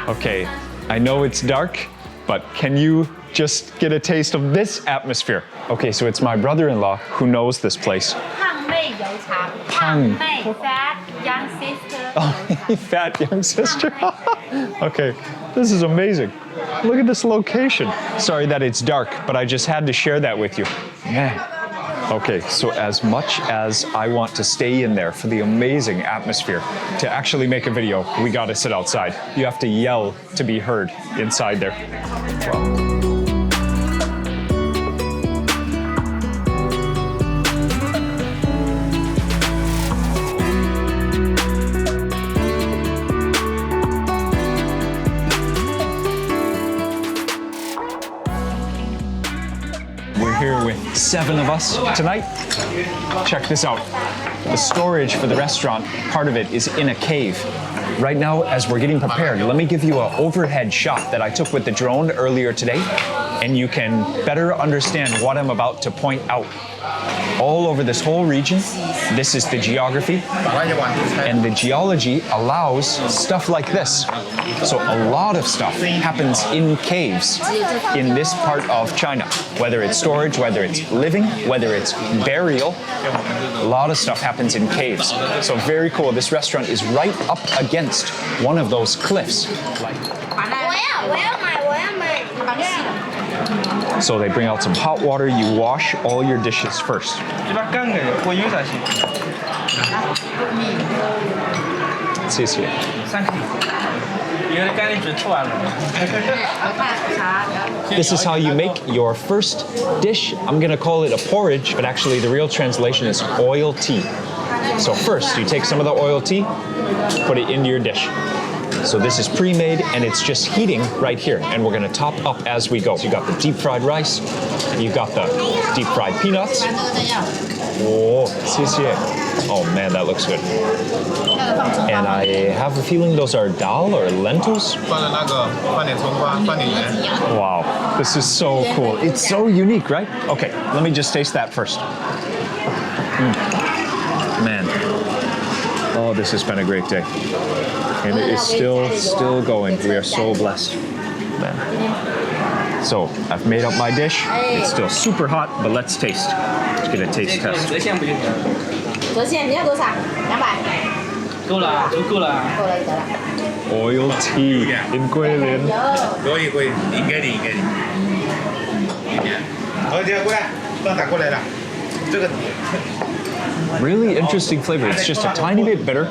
Okay, I know it's dark, but can you just get a taste of this atmosphere? Okay, so it's my brother-in-law who knows this place. Fat young sister. Oh, fat young sister. Okay, this is amazing. Look at this location. Sorry that it's dark, but I just had to share that with you. Man. Okay, so as much as I want to stay in there for the amazing atmosphere, to actually make a video, we gotta sit outside. You have to yell to be heard inside there. Wow. Here with 7 of us tonight. Check this out. The storage for the restaurant, part of it is in a cave. Right now, as we're getting prepared, let me give you an overhead shot that I took with the drone earlier today, and you can better understand what I'm about to point out. All over this whole region, this is the geography, and the geology allows stuff like this. So a lot of stuff happens in caves in this part of China, whether it's storage, whether it's living, whether it's burial. A lot of stuff happens in caves. So very cool. This restaurant is right up against one of those cliffs. So they bring out some hot water. You wash all your dishes first. This is how you make your first dish. I'm gonna call it a porridge, but actually the real translation is oil tea. So first, you take some of the oil tea, put it into your dish. So this is pre-made and it's just heating right here, and we're gonna top up as we go. So you got the deep fried rice, you've got the deep fried peanuts. Oh, oh man, that looks good. And I have a feeling those are dal or lentils. Wow, this is so cool. It's so unique, right? Okay, let me just taste that first. Man, oh, this has been a great day. And it is still going. We are so blessed. Man. So I've made up my dish. It's still super hot, but let's taste. Let's get a taste test. Oil tea in Guilin. Really interesting flavor. It's just a tiny bit bitter,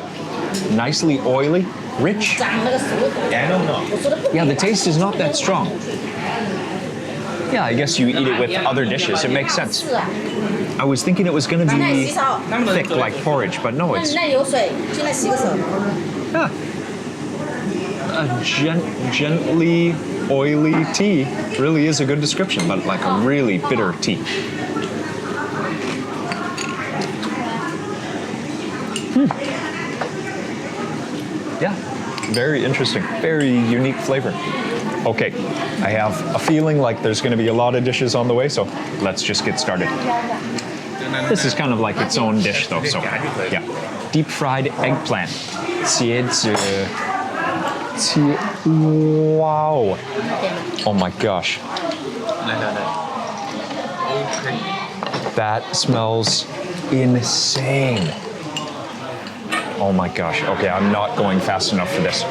nicely oily, rich. Yeah, the taste is not that strong. Yeah, I guess you eat it with other dishes. It makes sense. I was thinking it was going to be thick like porridge, but no, it's... Yeah. A gently oily tea really is a good description, but like a really bitter tea. Yeah, very interesting, very unique flavor. Okay, I have a feeling like there's going to be a lot of dishes on the way, so let's just get started. This is kind of like its own dish though, so yeah. Deep fried eggplant. Wow. Oh my gosh. That smells insane. Oh my gosh. Okay, I'm not going fast enough for this.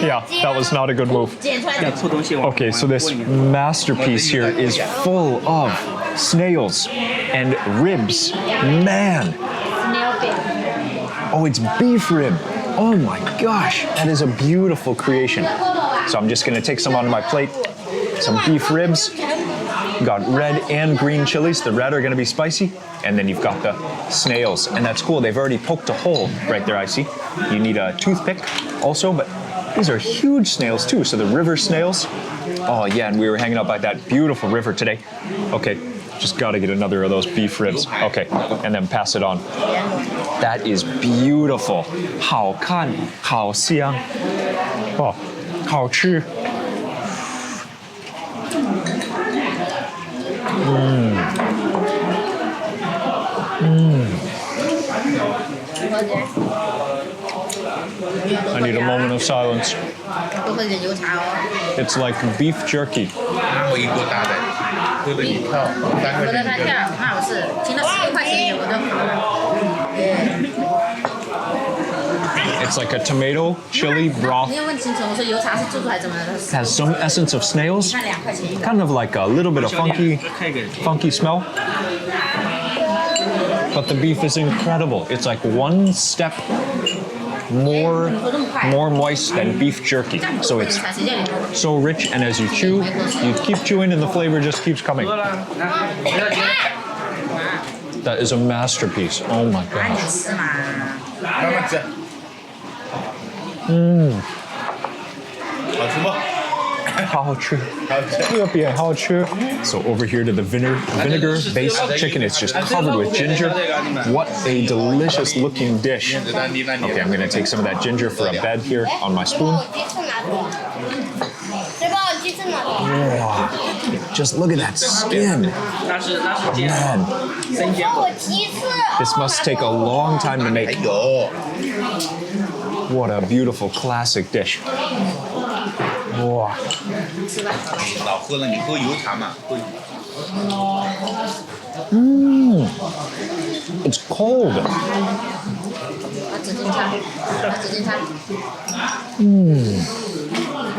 Yeah, that was not a good move. Okay, so this masterpiece here is full of snails and ribs. Man. Oh, it's beef rib. Oh my gosh, that is a beautiful creation. So I'm just gonna take some onto my plate. Some beef ribs. Got red and green chilies. The red are gonna be spicy. And then you've got the snails. And that's cool, they've already poked a hole right there, I see. You need a toothpick also, but these are huge snails too. So the river snails. Oh yeah, and we were hanging out by that beautiful river today. Okay, just gotta get another of those beef ribs. Okay, and then pass it on. That is beautiful. 好看,好香. Oh, 好吃. I need a moment of silence. 多喝点油茶哦。 It's like beef jerky. 拿我一锅大的，喝的一套3块我的钱一个。他跳，那不是，请了10块钱我都好了。 It's like a tomato chili broth. 你要问清楚，我说油茶是自助还是怎么的？ Has some essence of snails. 看2块钱一个。 Kind of like a little bit of funky smell. But the beef is incredible. It's like one step more moist than beef jerky. So it's so rich, and as you chew, you keep chewing and the flavor just keeps coming. That is a masterpiece. Oh my 赶紧 gosh. 吃嘛。慢慢吃。好吃不？好吃。好吃。特别好吃. So over here to the vinegar-based chicken. It's just covered with ginger. What a delicious looking dish. Okay, I'm gonna take some of that ginger for a bed here on my spoon. Wow. Just look at that skin. Man, this must take a long time to 还 make. 有， What a beautiful classic dish. Wow. 老喝了，你喝油茶嘛？喝。 It's cold. 把纸巾擦，把纸巾擦。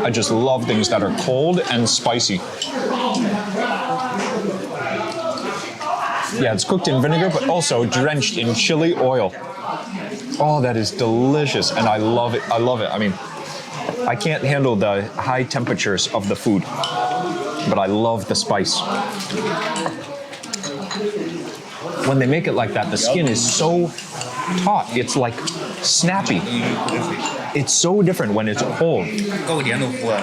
I just love things that are cold and spicy. Yeah, it's cooked in vinegar, but also drenched in chili oil. Oh, that is delicious, and I love it. I love it. I mean, I can't handle the high temperatures of the food, but I love the spice. When they make it like that, the skin is so taut. It's like snappy. It's so different when it's cold. 够点都服了。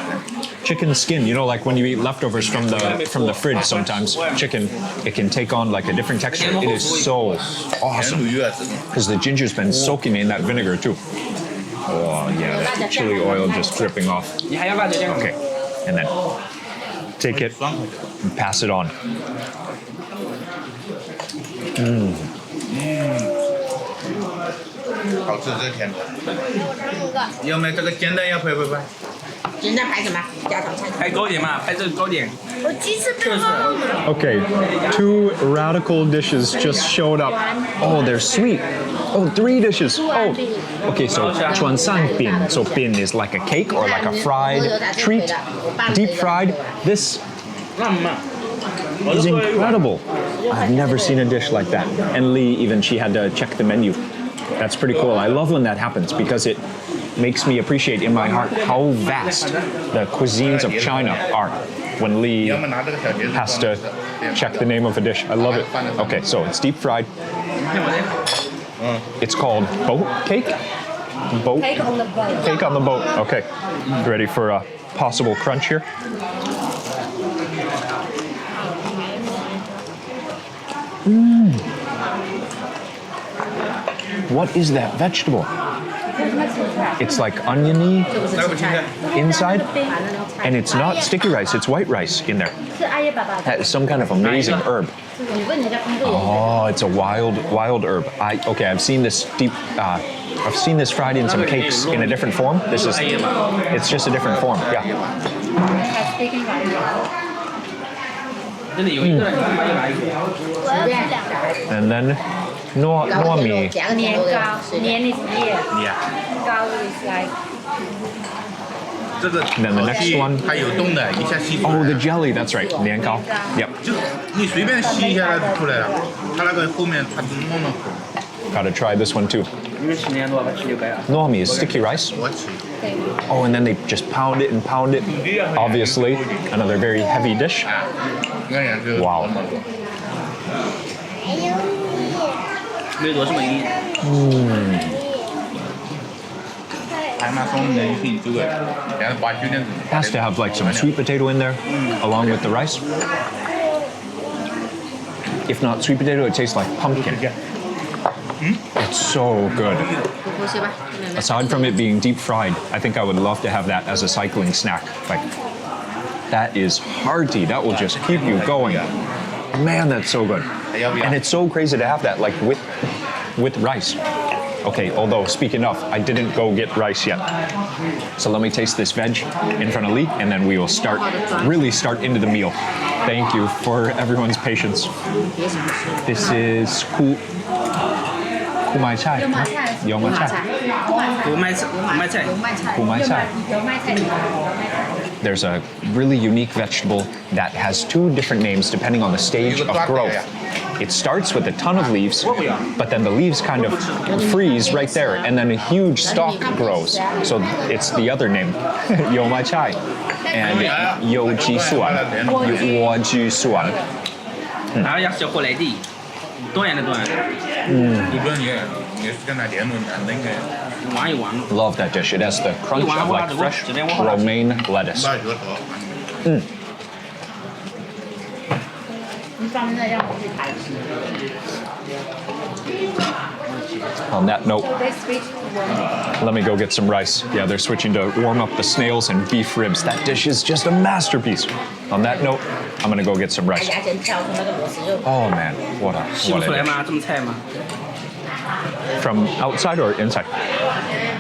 Chicken skin, you know, like when you eat leftovers from the fridge sometimes, chicken, it can take on like a different texture. It is so 甜 awesome 属于是。 because the ginger's been soaking in that vinegar too. Oh yeah, that chili oil just dripping off. Okay, and then take it and pass it on. 好吃这甜的。要没这个煎蛋要拍不拍？ 人家排什么？家常菜。拍糕点嘛，拍这个糕点。 Okay, 2 radical dishes just showed up. Oh, they're sweet. Oh, 3 dishes. Oh, okay, so 川上饼. So bin is like a cake or like a fried treat, deep fried. This is incredible. I've never seen a dish like that. And Lee, even she had to check the menu. That's pretty cool. I love when that happens because it makes me appreciate in my heart how vast the cuisines of China are when Lee 要么拿这个小碟子 has to check the name of a dish. I love it. Okay, so it's deep fried. It's called boat cake. Boat Cake on the boat. cake on the boat. Okay, ready for a possible crunch here. What is that vegetable? It's like oniony 来我听听。 inside, and it's not sticky rice, it's white rice in there. 是阿爷爸爸的。 That is some kind of amazing herb. 你问人家工作人员。 Oh, it's a wild herb. Okay, I've seen this I've seen this fried in some cakes in a different form. It's just a different form. Yeah. 还 speaking 法语。这里有一个人，还有哪一个？我要吃2个。 And then noa mi. 夹个年年糕糕，年 is year，你呀，糕 is like 这个 then the next one 它有洞的，一下吸出来。 Oh, the jelly. That's right. 年糕. Yep. 就你随便吸一下它就出来了，它那个后面它弄弄。 Gotta try this one too. 你们吃年多少？吃6个呀？ Noa mi is sticky rice. 我吃。 Oh, and then they just pound it and pound it. Obviously, another very heavy dish. 你看这个。 Wow. 没有多什么意义。还蛮松的，一这个，然后把酒店 Has to have like some sweet potato in there, along with the rice. If not sweet potato, it tastes like pumpkin. It's so good. 呼吸吧。 Aside from it being deep fried, I think I would love to have that as a cycling snack. Like, that is hearty. That will just keep you going. Man, that's so good. And it's so crazy to have that like with rice. Okay, although speaking of, I didn't go get rice yet. So let me taste this veg in front of Lee, and then we will really start into the meal. Thank you for everyone's patience. This is ku mai chai. Yo mai chai. 不卖菜， Ku mai chai. There's a really unique vegetable that has two different names depending on the stage of growth. It starts with a ton of leaves, but then the leaves kind of freeze right there, and then a huge stalk grows. So it's the other name, Yo Chai, and Yo Suan, Suan. 然后要小火来的，多远的多远，日本也是跟那电论坛的应该。玩一玩。 Love that dish. It has the crunch of like fresh romaine lettuce. 那就好。你放在那让我去抬。 On that note, They switch to one. let me go get some rice. Yeah, they're switching to warm up the snails and beef ribs. That dish is just a masterpiece. On that note, I'm gonna go get some rice. 牙签挑出那个螺丝肉。 Oh man, what a 洗不 what 出 a 来 dish. 吗？这么菜吗？ From outside or inside?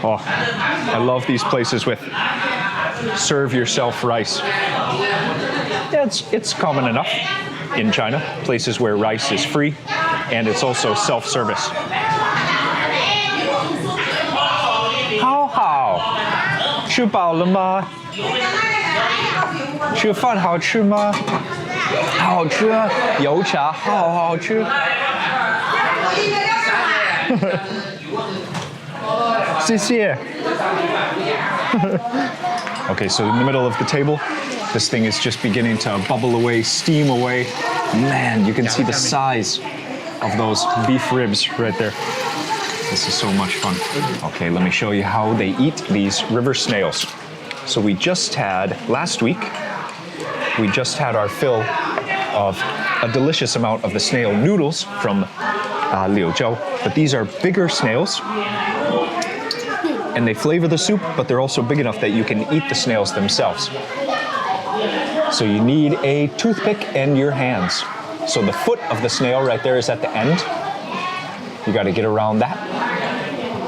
Oh, I love these places with serve yourself rice. Yeah, it's common enough in China, places where rice is free and it's also self-service. 好好，吃饱了吗？吃饭好吃吗？好吃，油茶好好吃。谢谢。Okay, so in the middle of the table, this thing is just beginning to bubble away, steam away. Man, you can see the size of those beef ribs right there. This is so much fun. Okay, let me show you how they eat these river snails. So we just had, last week, we just had our fill of a delicious amount of the snail noodles from Liuzhou. But these are bigger snails, and they flavor the soup, but they're also big enough that you can eat the snails themselves. So you need a toothpick and your hands. So the foot of the snail right there is at the end. You gotta get around that.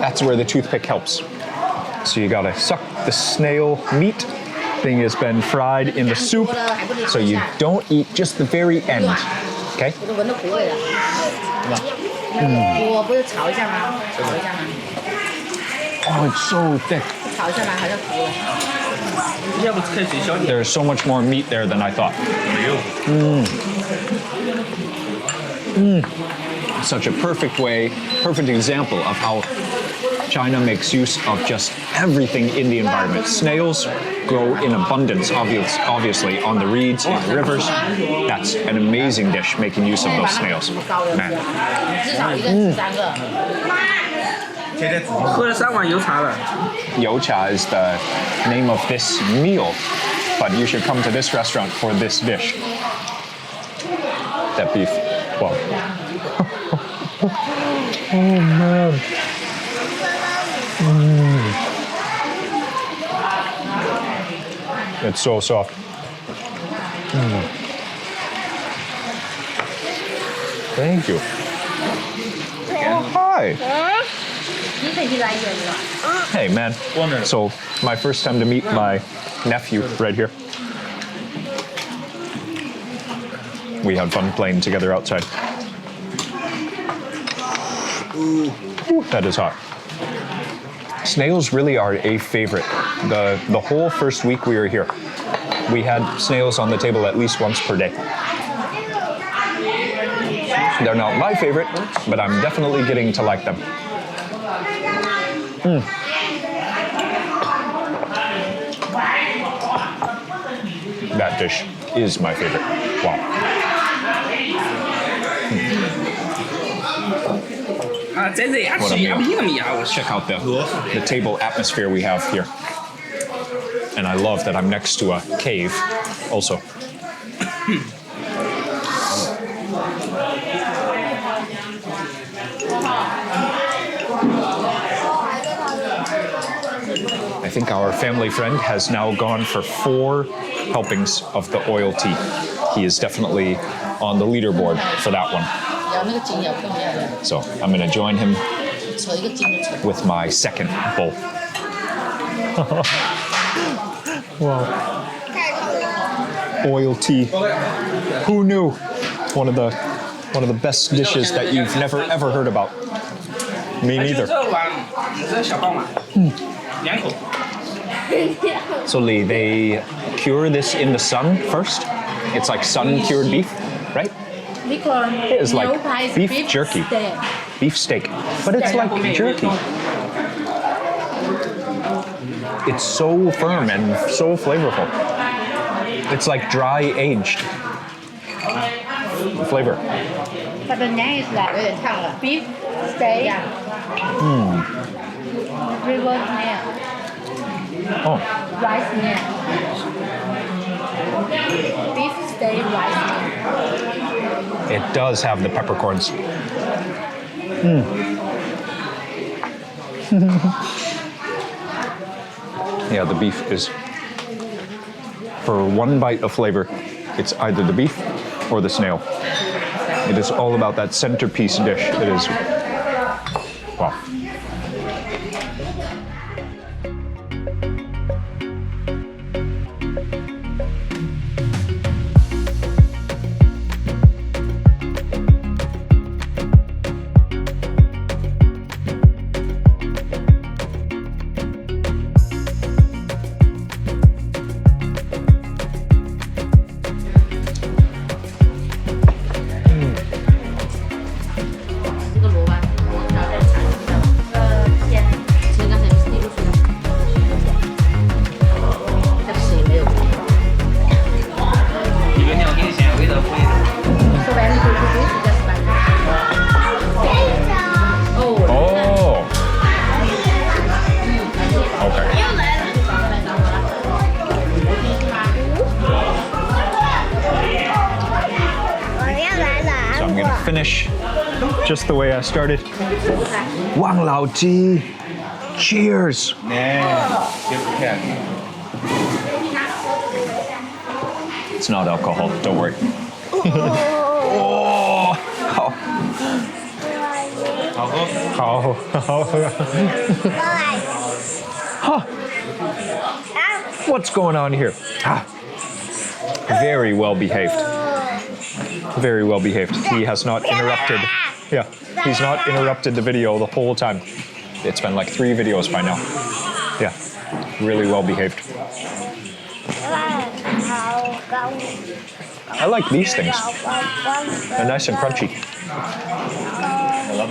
That's where the toothpick helps. So you gotta suck the snail meat. Thing has been fried in the soup, so you don't eat just the very end. Okay? 我都闻到苦味了。我不是炒一下吗？炒一下吗？ Oh, it's so thick. 炒一下吗？好像苦了。要不可以取消点。 There's so much more meat there than I thought. Such a perfect example of how China makes use of just everything in the environment. Snails grow in abundance, obviously, on the reeds, in the rivers. That's an amazing dish, making use of those snails. Man. 至少一个人吃3个。喝了3碗油茶了。 YouCha is the name of this meal, but you should come to this restaurant for this dish. That beef. Wow. Oh man. It's so soft. Thank you. Oh, hi. Hey, man. So, my first time to meet my nephew right here. We had fun playing together outside. Ooh, that is hot. Snails really are a favorite. The whole first week we were here, we had snails on the table at least once per day. They're not my favorite, but I'm definitely getting to like them. That dish is my favorite. Wow. 啊，在这牙齿牙逼那么牙，我 Check out the table atmosphere we have here. And I love that I'm next to a cave also. I think our family friend has now gone for 4 helpings of the oil tea. He is definitely on the leaderboard for that one. So I'm gonna join him 扯一个筋就扯。 with my second bowl. Wow. Oil tea. Who knew? One of the best dishes that you've never ever heard about. Me 就 neither. 这碗，这小半碗，2口。 So Lee, they cure this in the sun first. It's like sun-cured beef, right? It is like beef jerky, beef steak, but it's like jerky. It's so firm and so flavorful. It's like dry aged flavor. But the name is 有 like 点烫了。 beef steak. River meal. Oh, Rice meal. Beef steak rice meal. it does have the peppercorns. Yeah, the beef is, for one bite of flavor, it's either the beef or the snail. It is all about that centerpiece dish. It is, wow. Finish just the way I started. Wang Lao Ji, cheers. It's not alcohol, don't worry. Oh, 好喝. Huh. What's going on here? Very well behaved. Very well behaved. He has not interrupted. Yeah, he's not interrupted the video the whole time. It's been like 3 videos by now. Yeah, really well behaved. I like these things. They're nice and crunchy.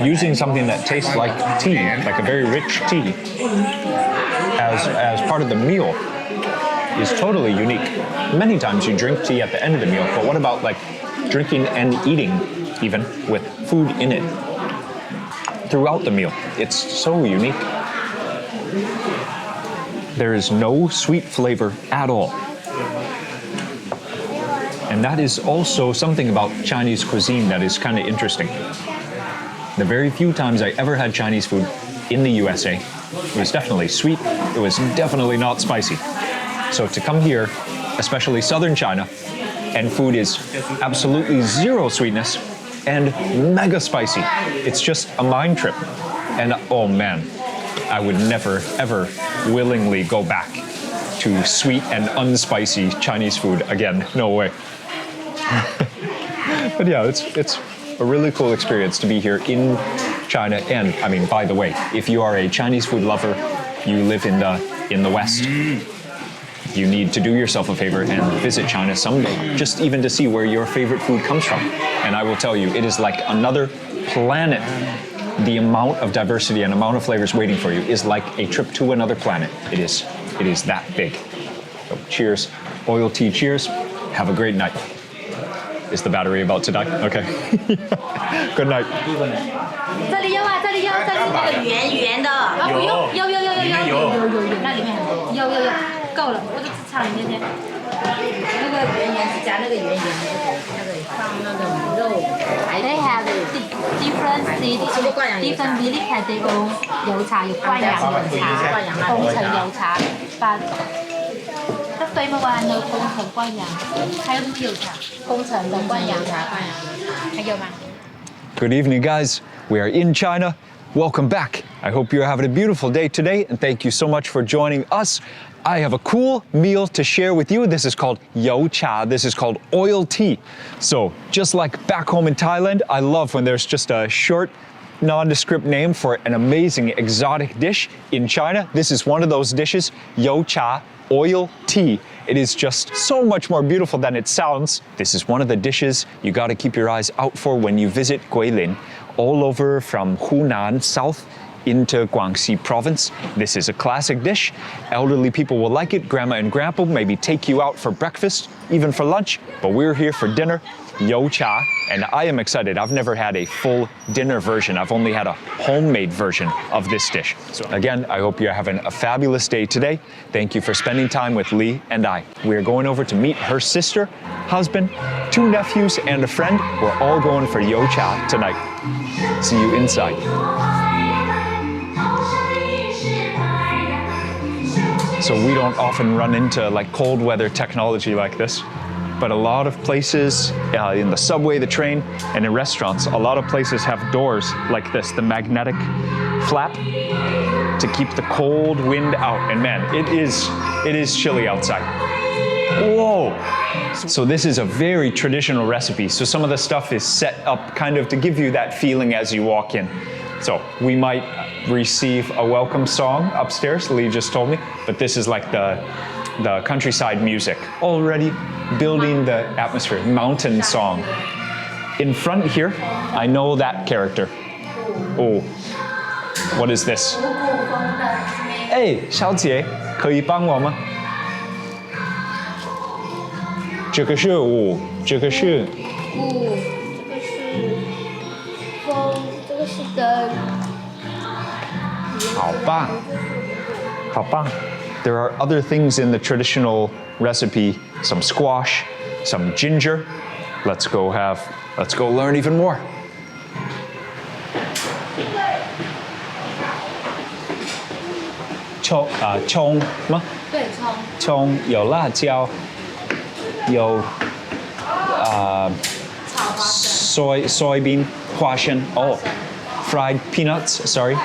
Using something that tastes like tea, like a very rich tea, as part of the meal is totally unique. Many times you drink tea at the end of the meal, but what about like drinking and eating even with food in it throughout the meal? It's so unique. There is no sweet flavor at all. And that is also something about Chinese cuisine that is kind of interesting. The very few times I ever had Chinese food in the USA, it was definitely sweet, it was definitely not spicy. So to come here, especially southern China, and food is absolutely zero sweetness and mega spicy. It's just a mind trip. And oh man, I would never ever willingly go back to sweet and unspicy Chinese food again. No way. But yeah, it's a really cool experience to be here in China. And I mean, by the way, if you are a Chinese food lover, you live in the West, you need to do yourself a favor and visit China someday, just even to see where your favorite food comes from. And I will tell you, it is like another planet. The amount of diversity and amount of flavors waiting for you is like a trip to another planet. It is that big. So cheers, Oil Tea, cheers. Have a great night. Is the battery about to die? Okay. Good night. 这里有啊，这里有，这里那个圆圆的，有，那里面有，够了，我就只差里面些。那个圆圆是加那个圆圆的，那个放那个肉，还 They have different different village have their own 油茶，有灌阳油茶、红橙油茶，but the famous one 有红橙灌阳，还有什么油茶？红橙的灌阳茶，还有吗？ Good evening, guys. We are in China. Welcome back. I hope you're having a beautiful day today, and thank you so much for joining us. I have a cool meal to share with you. This is called YouCha. This is called oil tea. So just like back home in Thailand, I love when there's just a short, nondescript name for an amazing exotic dish. In China, this is one of those dishes, YouCha, oil tea. It is just so much more beautiful than it sounds. This is one of the dishes you got to keep your eyes out for when you visit Guilin. All over from Hunan south into Guangxi province. This is a classic dish. Elderly people will like it. Grandma and grandpa maybe take you out for breakfast, even for lunch, but we're here for dinner, YouCha, and I am excited. I've never had a full dinner version. I've only had a homemade version of this dish. So again, I hope you're having a fabulous day today. Thank you for spending time with Lee and I. We're going over to meet her sister, husband, 2 nephews, and a friend. We're all going for YouCha tonight. See you inside. So we don't often run into like cold weather technology like this, but a lot of places in the subway, the train, and in restaurants, a lot of places have doors like this, the magnetic flap to keep the cold wind out. And man, it is chilly outside. Whoa! So this is a very traditional recipe. So some of the stuff is set up kind of to give you that feeling as you walk in. So we might receive a welcome song upstairs, Lee just told me, but this is like the countryside music, already building the atmosphere, mountain song. In front here, I know that character. Oh, what is this? Hey, 小姐，可以帮我吗？这个是雾，这个是雾，这个是风，这个是灯。好棒，好棒。There are other things in the traditional recipe, some squash, some ginger. Let's go learn even more. 葱吗？对，葱。葱有辣椒，有soybean 花生 fried peanuts. Sorry.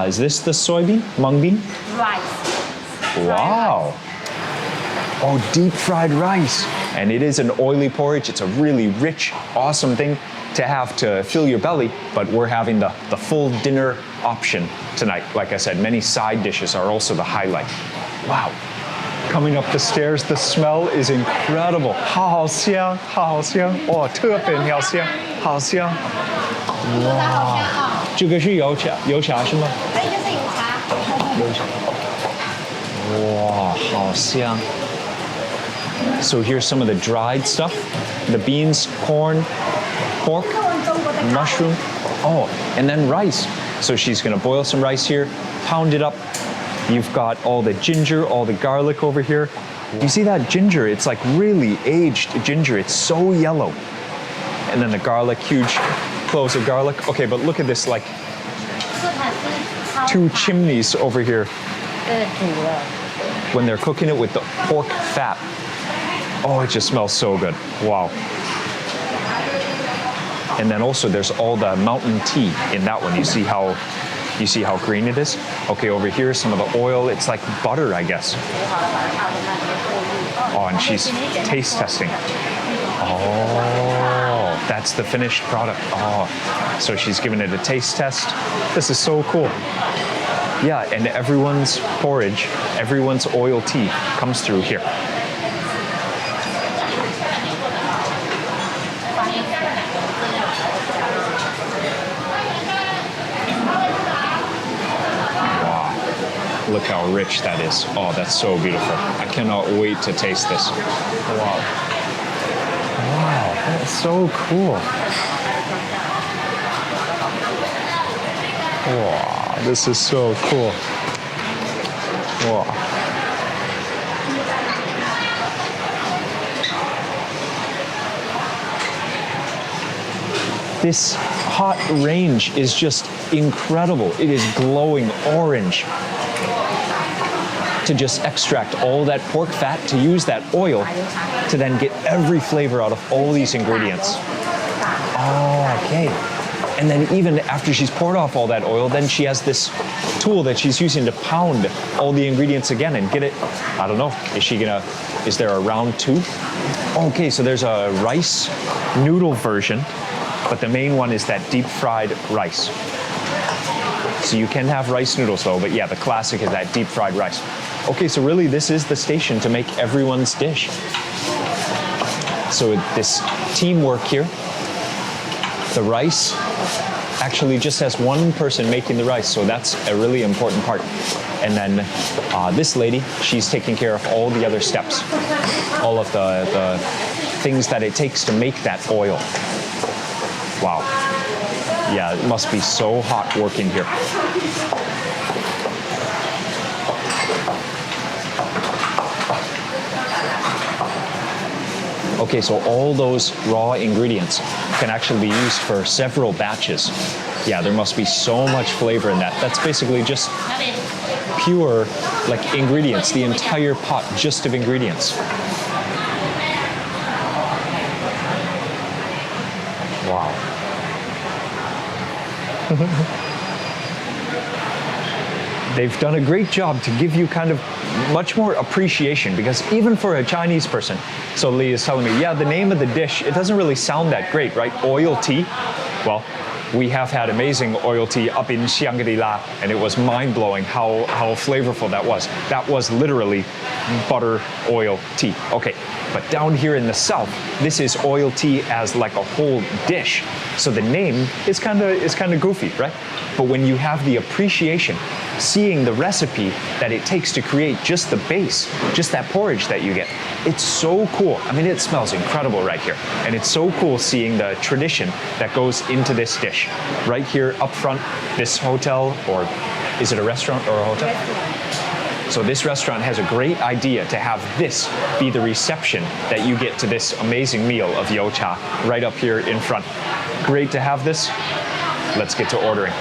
Is this the soybean? Mung bean? Rice. Wow. Oh, deep fried rice. And it is an oily porridge. It's a really rich, awesome thing to have to fill your belly, but we're having the full dinner option tonight. Like I said, many side dishes are also the highlight. Wow. Coming up the stairs, the smell is incredible. 好香，好香，哦，特别好香，好香。哇，这个是油茶是吗？对，就是油茶。哇，好香。So here's some of the dried stuff. The beans, corn, pork, mushroom. Oh, and then rice. So she's gonna boil some rice here, pound it up. You've got all the ginger, all the garlic over here. You see that ginger? It's like really aged ginger. It's so yellow. And then the garlic, huge cloves of garlic. Okay, but look at this, like 2 chimneys over here. When they're cooking it with the pork fat. Oh, it just smells so good. Wow. And then also there's all the mountain tea in that one. You see how green it is? Okay, over here, some of the oil. It's like butter, I guess. Oh, and she's taste testing. Oh, that's the finished product. Oh, so she's giving it a taste test. This is so cool. Yeah, and everyone's porridge, everyone's oil tea comes through here. Look how rich that is. Oh, that's so beautiful. I cannot wait to taste this. Wow. Wow, that's so cool. Wow, this is so cool. Wow. This hot range is just incredible. It is glowing orange. To just extract all that pork fat, to use that oil to then get every flavor out of all these ingredients. Oh, okay. And then even after she's poured off all that oil, then she has this tool that she's using to pound all the ingredients again and get it, I don't know, is there a round two? Okay, so there's a rice noodle version, but the main one is that deep fried rice. So you can have rice noodles though, but yeah, the classic is that deep fried rice. Okay, so really this is the station to make everyone's dish. So this teamwork here, the rice actually just has one person making the rice, so that's a really important part. And then this lady, she's taking care of all the other steps, all of the things that it takes to make that oil. Wow. Yeah, it must be so hot working here. Okay, so all those raw ingredients can actually be used for several batches. Yeah, there must be so much flavor in that. That's basically just pure, like, ingredients, the entire pot just of ingredients. Wow. They've done a great job to give you kind of much more appreciation, because even for a Chinese person, so Lee is telling me, yeah, the name of the dish, it doesn't really sound that great, right? Oil tea. Well, we have had amazing oil tea up in Shangri-La, and it was mind-blowing how flavorful that was. That was literally butter oil tea. Okay, but down here in the south, this is oil tea as like a whole dish. So the name is kind of goofy, right? But when you have the appreciation, seeing the recipe that it takes to create just the base, just that porridge that you get, it's so cool. I mean, it smells incredible right here. And it's so cool seeing the tradition that goes into this dish. Right here up front, this hotel, or is it a restaurant or a hotel? So this restaurant has a great idea to have this be the reception that you get to this amazing meal of YouCha right up here in front. Great to have this. Let's get to ordering.